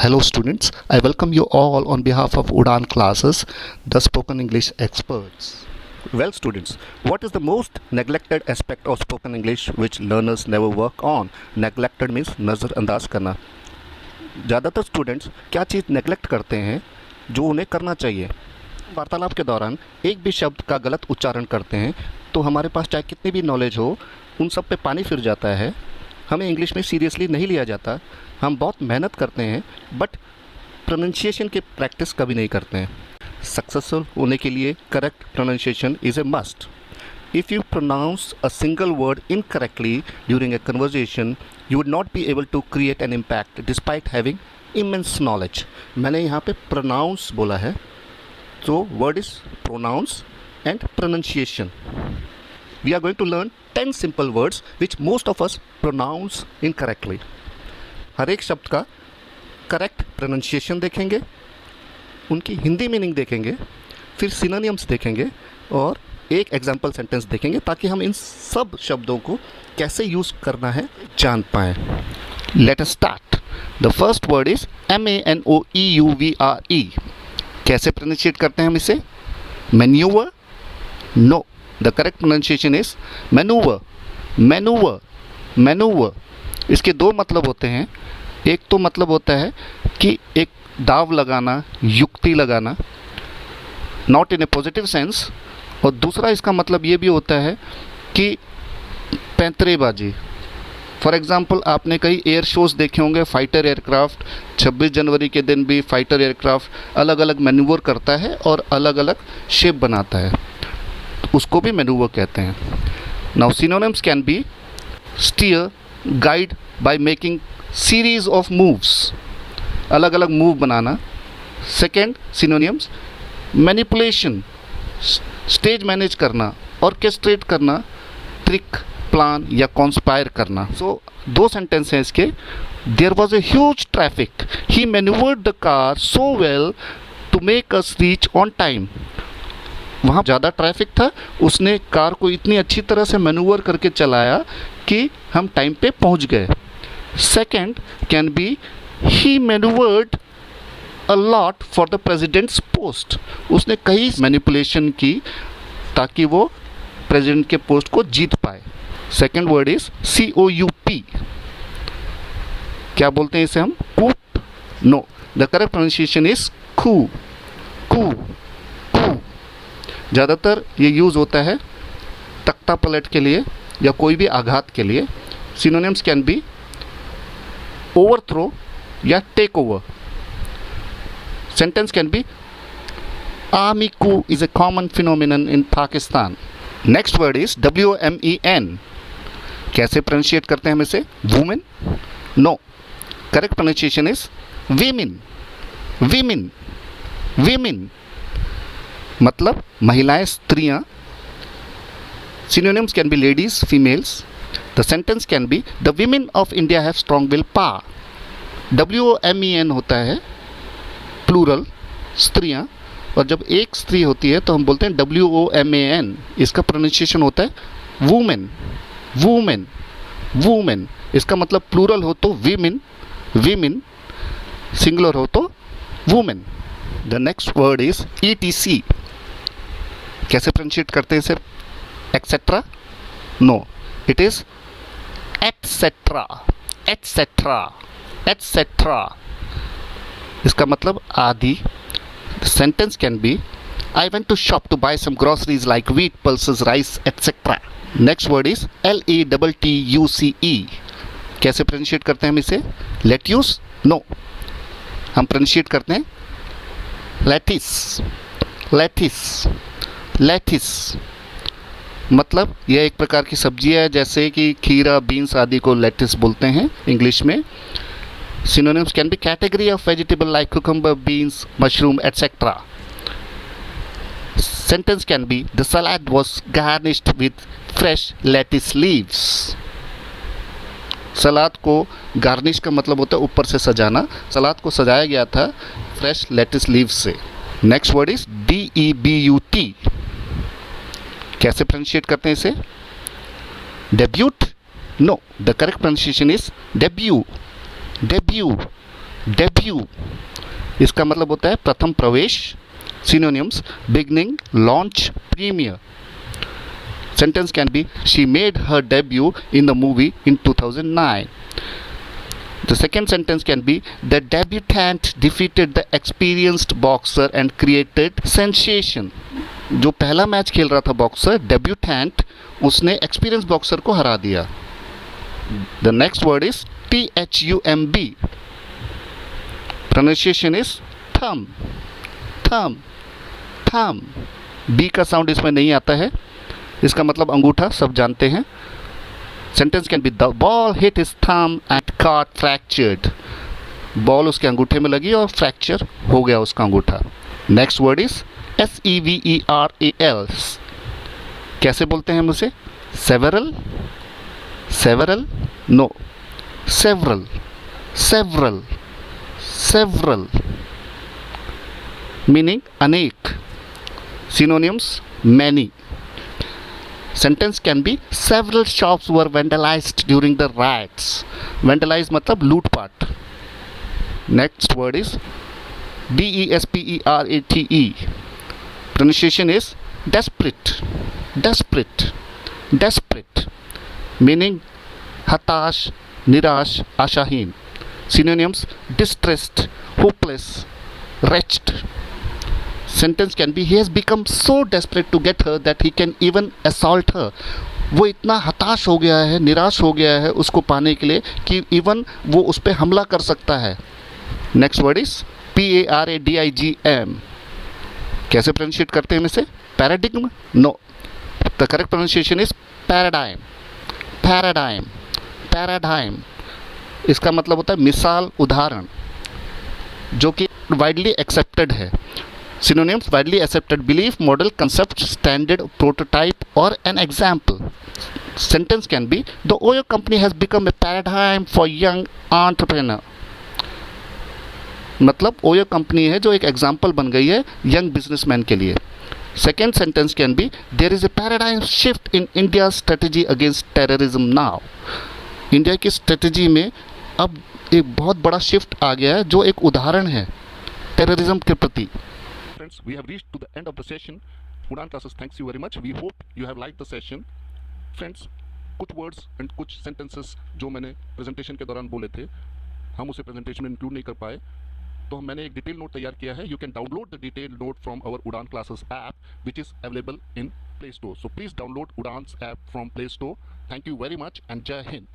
Hello students, I welcome you all on behalf of Udan classes, the spoken English experts. Well students, what is the most neglected aspect of spoken English which learners never work on? Neglected means नज़रअंदाज करना. ज़्यादातर students क्या चीज़ neglect करते हैं जो उन्हें करना चाहिए. वार्तालाप के दौरान एक भी शब्द का गलत उच्चारण करते हैं तो हमारे पास चाहे कितनी भी नॉलेज हो उन सब पे पानी फिर जाता है. हमें इंग्लिश में सीरियसली नहीं लिया जाता. हम बहुत मेहनत करते हैं बट प्रोनाउंसिएशन की प्रैक्टिस कभी नहीं करते हैं. सक्सेसफुल होने के लिए correct pronunciation is a must. If you pronounce a single word incorrectly during a conversation you would not be able to create an impact despite having immense knowledge. मैंने यहाँ पे प्रोनाउंस बोला है तो word is pronounce and pronunciation. We are going to learn 10 simple words which most of us pronounce incorrectly. हर एक शब्द का correct pronunciation देखेंगे, उनकी हिंदी मीनिंग देखेंगे, फिर सिनोनिम्स देखेंगे और एक एग्जाम्पल सेंटेंस देखेंगे ताकि हम इन सब शब्दों को कैसे यूज़ करना है जान पाएँ. Let us start. The first word is MANOEUVRE. कैसे प्रोनाउंसिएट करते हैं हम इसे? Maneuver? No. The correct pronunciation is maneuver. Maneuver. Maneuver. इसके दो मतलब होते हैं. एक तो मतलब होता है कि एक दाव लगाना, युक्ति लगाना, not in A positive sense. और दूसरा इसका मतलब ये भी होता है कि पैंतरेबाजी. फॉर एग्ज़ाम्पल आपने कई एयर शोज़ देखे होंगे. फाइटर एयरक्राफ्ट 26 जनवरी के दिन भी फाइटर एयरक्राफ्ट अलग अलग मैन्यूवर करता है और अलग अलग शेप बनाता है, उसको भी मैन्यूवर कहते हैं. Now synonyms can be steer, guide by making series of moves. अलग अलग मूव बनाना. Second synonyms manipulation, stage manage करना, ऑर्केस्ट्रेट करना, ट्रिक, प्लान या कॉन्स्पायर करना. सो दो सेंटेंस हैं इसके. There was a huge traffic, he manoeuvred the car so well to make us reach on time. वहाँ ज़्यादा ट्रैफिक था, उसने कार को इतनी अच्छी तरह से मैनूवर करके चलाया कि हम टाइम पे पहुँच गए. Second can be he manoeuvred a lot for the president's post. उसने कई मैनिपुलेशन की ताकि वो प्रेसिडेंट के पोस्ट को जीत पाए. Second word is COUP. क्या बोलते हैं इसे हम? Coup? No. The correct pronunciation is coup. Coup. ज़्यादातर ये यूज़ होता है तख्ता पलट के लिए या कोई भी आघात के लिए. सिनोनिम्स कैन बी ओवरथ्रो या take over. Sentence can be army coup is a common phenomenon in Pakistan. Next word is WOMEN. कैसे प्रोनाउंसिएट करते हैं हम इसे? Women? No. Correct pronunciation is women. Women. Women मतलब महिलाएं, स्त्रियां. Synonyms can be ladies, females. The sentence can be the women of India have strong will power. WOMEN होता है प्लूरल, स्त्रियां. और जब एक स्त्री होती है तो हम बोलते हैं WOMAN. इसका प्रोनाउंसिएशन होता है वुमेन. वुमेन. वुमेन. इसका मतलब प्लूरल हो तो वीमेन, वीमेन. सिंगुलर हो तो women. The next word is ETC. कैसे प्रोनाउंसिएट करते हैं इसे? Etcetera? No. It is etcetera. Etcetera. Etcetera. इसका मतलब आदि. Sentence can be I went to shop to buy some groceries like wheat, pulses, rice etcetera. Next word is LETTUCE. कैसे pronunciate करते हैं हम इसे? लेट्यूस? नो. हम प्रोनाउंसिएट करते हैं लेटिस. लेटिस. लेटिस मतलब यह एक प्रकार की सब्जी है, जैसे कि खीरा, बीन्स आदि को लेटिस बोलते हैं इंग्लिश में. Synonyms can be category of vegetable like cucumber, beans, mushroom etcetera. Sentence can be the salad was garnished with fresh lettuce leaves. Salad को गार्निश का मतलब होता है ऊपर से सजाना. सलाद को सजाया गया था फ्रेश लेटिस लीव्स से. Next word is DEBUT. कैसे प्रोनाउंसिएट करते हैं इसे? Debut? No. The correct pronunciation is debut. Debut. Debut, इसका मतलब होता है प्रथम प्रवेश. Synonyms beginning, launch, premiere. Sentence can be she made her debut in the movie in 2009. The second sentence can be the debutante defeated the experienced boxer and created sensation. जो पहला match खेल रहा था बॉक्सर, डेब्यूटेंट, उसने experience boxer को हरा दिया. The next word is THUMB. Pronunciation is thumb, thumb, thumb. B का साउंड इसमें नहीं आता है. इसका मतलब अंगूठा, सब जानते हैं. Sentence can be the ball hit his thumb and got fractured. Ball उसके अंगूठे में लगी और फ्रैक्चर हो गया उसका अंगूठा. Next word is SEVERAL. कैसे बोलते हैं हम उसे? Several, several, no, several, several, several. Meaning अनेक. Synonyms many. Sentence can be several shops were vandalized during the riots. Vandalize मतलब लूटपाट. Next word is DESPERATE. Pronunciation is desperate, desperate, desperate. Meaning हताश, निराश, आशाहीन. Synonyms distressed, hopeless, wretched. Sentence can be he has become so desperate to get her that he can even assault her. वो इतना हताश हो गया है, निराश हो गया है उसको पाने के लिए कि इवन वो उस पर हमला कर सकता है. Next word is PARADIGM. कैसे प्रोनाउंशिएट करते हैं इसे? Paradigm, no. The correct pronunciation is paradigm, paradigm, paradigm. इसका मतलब होता है मिसाल, उदाहरण, जो कि वाइडली एक्सेप्टेड है. Synonyms widely accepted, belief, model, concept, standard, prototype or an example. Sentence can be the Oyo company has become a paradigm for young entrepreneur. मतलब ओयो कंपनी है जो एक एग्जाम्पल बन गई है यंग बिजनेसमैन के लिए. Second sentence can be there is a paradigm shift in India strategy against terrorism now. India की स्ट्रेटेजी में अब एक बहुत बड़ा शिफ्ट आ गया है जो एक उदाहरण है टेररिज्म के प्रति. Friends, we have reached to the end of the session. Udaan Classes thanks you very much. We hope you have liked the session. Friends, कुछ words and कुछ sentences जो मैंने presentation के दौरान बोले थे, हम उसे presentation में include नहीं कर पाए, तो मैंने एक detail note तैयार किया है. You can download the detailed note from our Udaan Classes app, which is available in Play Store. So please download Udaan's app from Play Store. Thank you very much and Jai Hind.